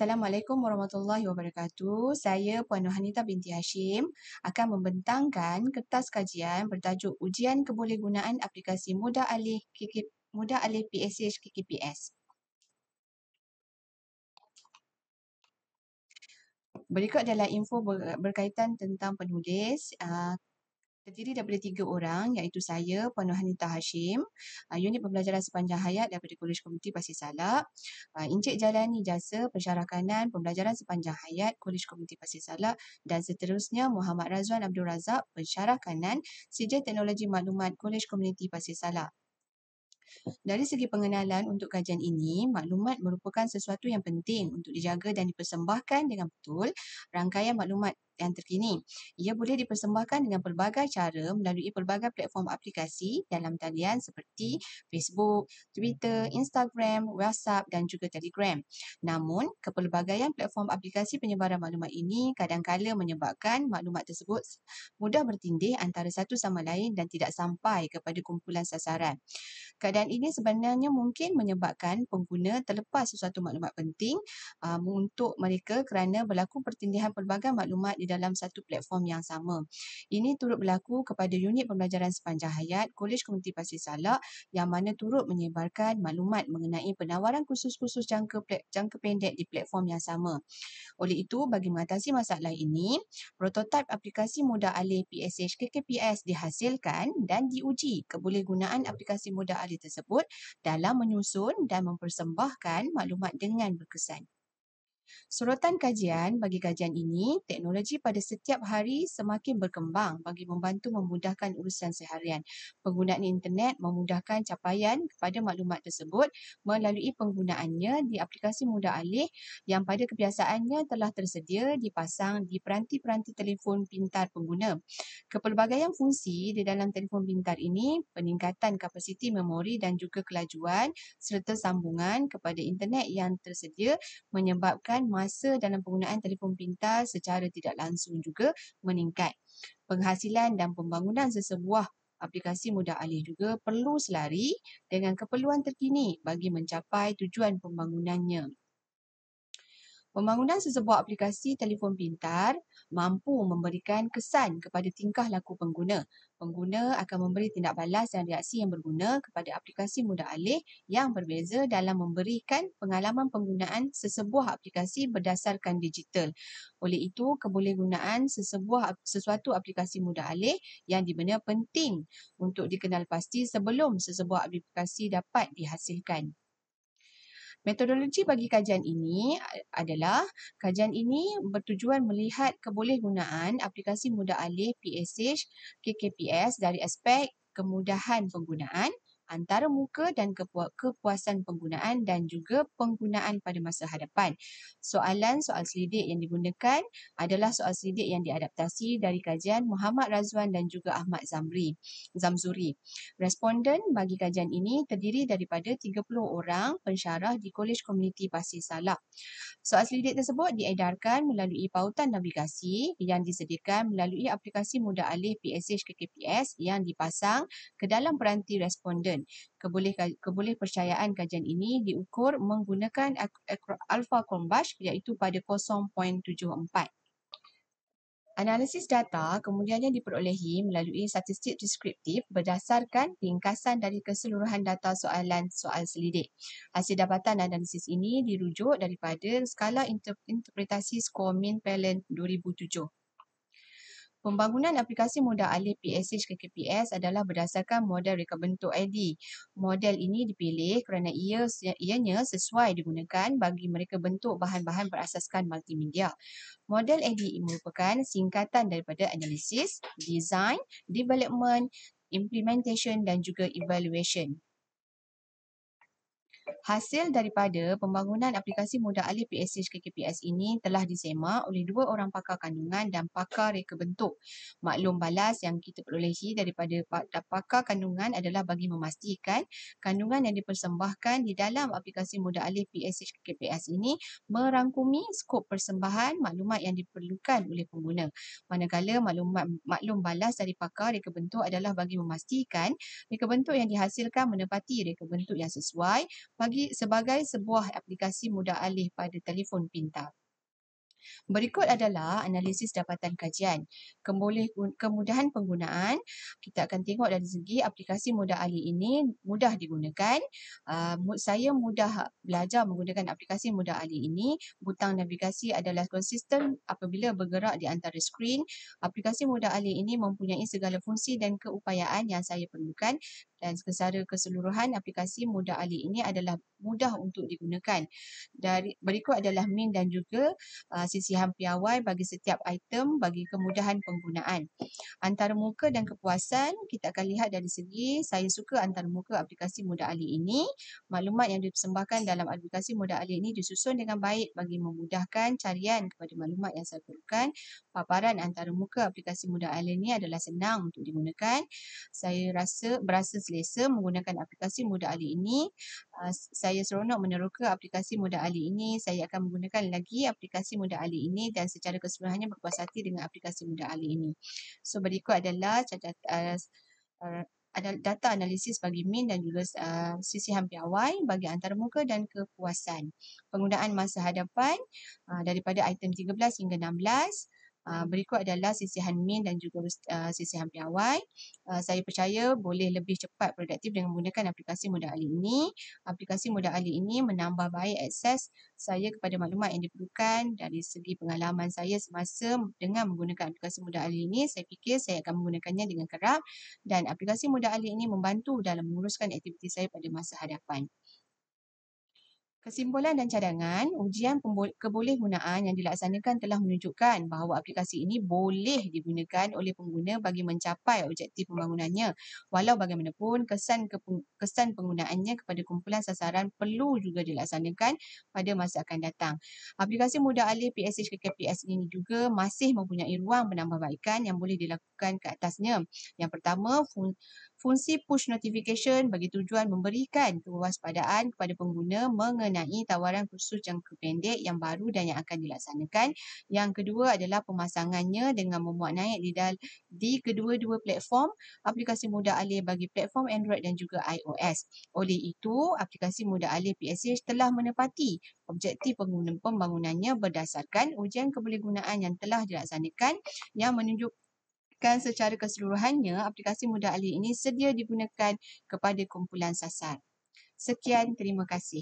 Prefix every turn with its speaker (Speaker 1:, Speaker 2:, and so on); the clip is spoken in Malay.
Speaker 1: Assalamualaikum warahmatullahi wabarakatuh. Saya Puan Nohanita binti Hashim akan membentangkan kertas kajian bertajuk Ujian Kebolehgunaan Aplikasi Mudah Alih PSH KKPS. Berikut adalah info berkaitan tentang penulis. Terdiri daripada 3 orang, iaitu saya, Puan Nohanita Hashim, unit pembelajaran sepanjang hayat daripada Kolej Komuniti Pasir Salak, Encik Jalani Jasa, pensyarah kanan pembelajaran sepanjang hayat Kolej Komuniti Pasir Salak, dan seterusnya Muhammad Razwan Abdul Razak, pensyarah kanan Sijil Teknologi Maklumat Kolej Komuniti Pasir Salak. Dari segi pengenalan untuk kajian ini, maklumat merupakan sesuatu yang penting untuk dijaga dan dipersembahkan dengan betul rangkaian maklumat yang terkini. Ia boleh dipersembahkan dengan pelbagai cara melalui pelbagai platform aplikasi dalam talian seperti Facebook, Twitter, Instagram, WhatsApp dan juga Telegram. Namun, kepelbagaian platform aplikasi penyebaran maklumat ini kadang-kala menyebabkan maklumat tersebut mudah bertindih antara satu sama lain dan tidak sampai kepada kumpulan sasaran. Keadaan ini sebenarnya mungkin menyebabkan pengguna terlepas sesuatu maklumat penting untuk mereka kerana berlaku pertindihan pelbagai maklumat di dalam satu platform yang sama. Ini turut berlaku kepada unit pembelajaran sepanjang hayat Kolej Komuniti Pasir Salak yang mana turut menyebarkan maklumat mengenai penawaran kursus-kursus jangka pendek di platform yang sama. Oleh itu, bagi mengatasi masalah ini, prototipe aplikasi mudah alih PSH KKPS dihasilkan dan diuji kebolehgunaan aplikasi mudah alih tersebut dalam menyusun dan mempersembahkan maklumat dengan berkesan. Sorotan kajian bagi kajian ini, teknologi pada setiap hari semakin berkembang bagi membantu memudahkan urusan seharian. Penggunaan internet memudahkan capaian kepada maklumat tersebut melalui penggunaannya di aplikasi mudah alih yang pada kebiasaannya telah tersedia dipasang di peranti-peranti telefon pintar pengguna. Kepelbagaian fungsi di dalam telefon pintar ini, peningkatan kapasiti memori dan juga kelajuan serta sambungan kepada internet yang tersedia menyebabkan masa dalam penggunaan telefon pintar secara tidak langsung juga meningkat. Penghasilan dan pembangunan sesebuah aplikasi mudah alih juga perlu selari dengan keperluan terkini bagi mencapai tujuan pembangunannya. Pembangunan sesebuah aplikasi telefon pintar mampu memberikan kesan kepada tingkah laku pengguna. Pengguna akan memberi tindak balas dan reaksi yang berguna kepada aplikasi mudah alih yang berbeza dalam memberikan pengalaman penggunaan sesebuah aplikasi berdasarkan digital. Oleh itu, kebolehgunaan sesuatu aplikasi mudah alih yang dibina penting untuk dikenal pasti sebelum sesebuah aplikasi dapat dihasilkan. Metodologi bagi kajian ini adalah kajian ini bertujuan melihat kebolehgunaan aplikasi mudah alih PSH KKPS dari aspek kemudahan penggunaan, antarmuka dan kepuasan penggunaan dan juga penggunaan pada masa hadapan. Soal selidik yang digunakan adalah soal selidik yang diadaptasi dari kajian Muhammad Razwan dan juga Ahmad Zamzuri. Responden bagi kajian ini terdiri daripada 30 orang pensyarah di Kolej Komuniti Pasir Salak. Soal selidik tersebut diedarkan melalui pautan navigasi yang disediakan melalui aplikasi mudah alih PSH KKPS yang dipasang ke dalam peranti responden. Kebolehpercayaan kajian ini diukur menggunakan Alpha Chrombash iaitu pada 0.74. Analisis data kemudiannya diperolehi melalui statistik deskriptif berdasarkan ringkasan dari keseluruhan data soalan soal selidik. Hasil dapatan analisis ini dirujuk daripada skala interpretasi skor Min Palin 2007. Pembangunan aplikasi mudah alih PSH KKPS adalah berdasarkan model reka bentuk ID. Model ini dipilih kerana ianya sesuai digunakan bagi mereka bentuk bahan-bahan berasaskan multimedia. Model ADE merupakan singkatan daripada analisis, design, development, implementation dan juga evaluation. Hasil daripada pembangunan aplikasi mudah alih PSH KKPS ini telah disemak oleh 2 orang pakar kandungan dan pakar reka bentuk. Maklum balas yang kita perolehi daripada pakar kandungan adalah bagi memastikan kandungan yang dipersembahkan di dalam aplikasi mudah alih PSH KKPS ini merangkumi skop persembahan maklumat yang diperlukan oleh pengguna. Manakala maklum balas dari pakar reka bentuk adalah bagi memastikan reka bentuk yang dihasilkan menepati reka bentuk yang sesuai bagi sebagai sebuah aplikasi mudah alih pada telefon pintar. Berikut adalah analisis dapatan kajian. Kemudahan penggunaan, kita akan tengok dari segi aplikasi mudah alih ini mudah digunakan. Saya mudah belajar menggunakan aplikasi mudah alih ini. Butang navigasi adalah konsisten apabila bergerak di antara skrin. Aplikasi mudah alih ini mempunyai segala fungsi dan keupayaan yang saya perlukan. Dan secara keseluruhan, aplikasi mudah alih ini adalah mudah untuk digunakan. Berikut adalah min dan juga sisihan piawai bagi setiap item bagi kemudahan penggunaan. Antarmuka dan kepuasan, kita akan lihat dari segi saya suka antarmuka aplikasi mudah alih ini. Maklumat yang dipersembahkan dalam aplikasi mudah alih ini disusun dengan baik bagi memudahkan carian kepada maklumat yang saya perlukan. Paparan antarmuka aplikasi mudah alih ini adalah senang untuk digunakan. Saya berasa selesa menggunakan aplikasi mudah alih ini. Saya seronok meneroka aplikasi mudah alih ini. Saya akan menggunakan lagi aplikasi mudah alih ini dan secara keseluruhannya berpuas hati dengan aplikasi mudah alih ini. So berikut adalah data analisis bagi min dan juga sisihan piawai bagi antarmuka dan kepuasan. Penggunaan masa hadapan daripada item 13 hingga 16. Berikut adalah sisihan min dan juga sisihan piawai. Saya percaya boleh lebih cepat produktif dengan menggunakan aplikasi mudah alih ini. Aplikasi mudah alih ini menambah baik akses saya kepada maklumat yang diperlukan. Dari segi pengalaman saya semasa dengan menggunakan aplikasi mudah alih ini, saya fikir saya akan menggunakannya dengan kerap dan aplikasi mudah alih ini membantu dalam menguruskan aktiviti saya pada masa hadapan. Kesimpulan dan cadangan, ujian kebolehgunaan yang dilaksanakan telah menunjukkan bahawa aplikasi ini boleh digunakan oleh pengguna bagi mencapai objektif pembangunannya. Walau bagaimanapun, kesan penggunaannya kepada kumpulan sasaran perlu juga dilaksanakan pada masa akan datang. Aplikasi mudah alih PSH KKPS ini juga masih mempunyai ruang penambahbaikan yang boleh dilakukan ke atasnya. Yang pertama, fungsi push notification bagi tujuan memberikan kewaspadaan kepada pengguna mengenai tawaran kursus jangka pendek yang baru dan yang akan dilaksanakan. Yang kedua adalah pemasangannya dengan memuat naik di kedua-dua platform aplikasi mudah alih bagi platform Android dan juga iOS. Oleh itu, aplikasi mudah alih PSH telah menepati objektif pembangunannya berdasarkan ujian kebolehgunaan yang telah dilaksanakan yang menunjukkan secara keseluruhannya aplikasi mudah alih ini sedia digunakan kepada kumpulan sasar. Sekian, terima kasih.